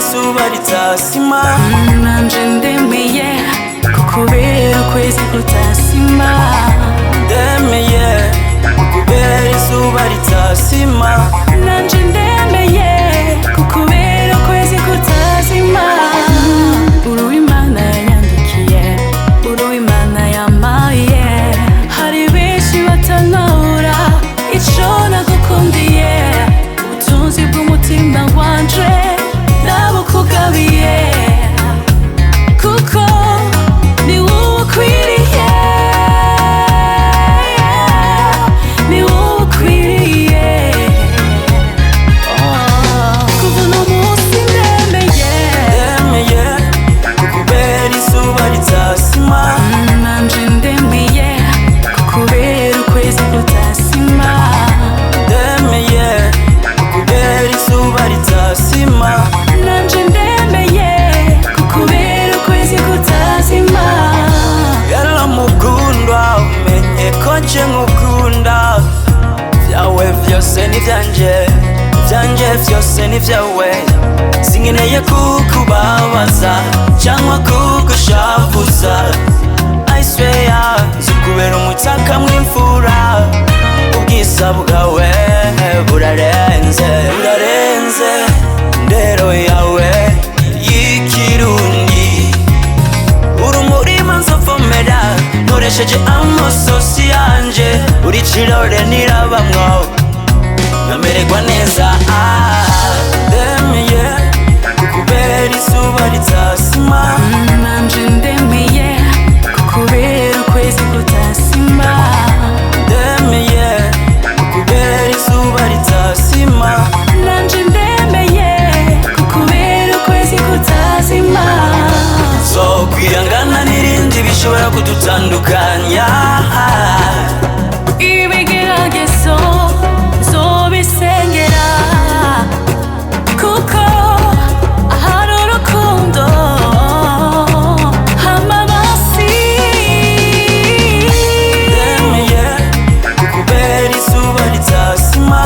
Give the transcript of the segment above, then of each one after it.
izuba ritazima. nanje ndemeye kukubera ukwezi kutazima. Ndemeye kukubera izuba ritazima. nanje ndemeye kukubera ukwezi kutazima. uri uw'Imana yanyandikiye, uri uw'Imana yampaye. hari benshi batanahura ico nagukundiye. ubutunzi bw'umutima wanje nabukugabiye, kuko ni wowe ukwiriye, ni wowe ukwiriye. kuva uno munsi ndemeye kukubera izuba ritazima. nanje ndemeye kukubera ukwezi kutazima. Ndemeye kukubera izuba ritazima. nanje ndemeye kukubera ukwezi kutazima. Yalla mukundwa umenye ko nje ngukunda. Vyawe vyose ni vyanje, vyanje vyose ni vyawe. Sinkeneye kukubabaza cyangwa kugushavuza. I swear nzukubera umutaka mw'imfura. Ubwiza bwawe burarenze, burarenze. Ndero yawe y'ikirundi, uri umurima nzovomera nkoresheje amososi yanje. Uri kirore nirabamwo nkamererwa neza. Ndemeye kukubera izuba ritazima. nanje ndemeye kukubera ukwezi kutazima. Ndemeye kukubera izuba ritazima. nanje ndemeye kukubera ukwezi kutazima. So kwihangana n'irindi bishobora kudutandukanya. ibigeragezo nzobisengera, kuko ahari urukundo hama basi. Ndemeye kukubera izuba ritazima.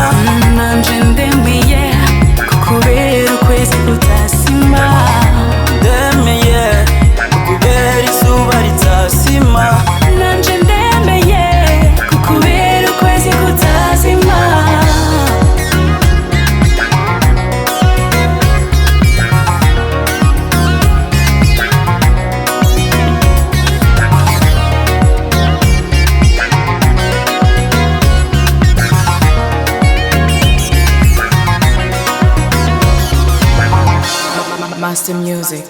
nanje ndemeye kukubera ukwezi kutazima. Ndemeye kukubera izuba ritazima. nanje ndemeye kukubera ukwezi kutazima. Master Music.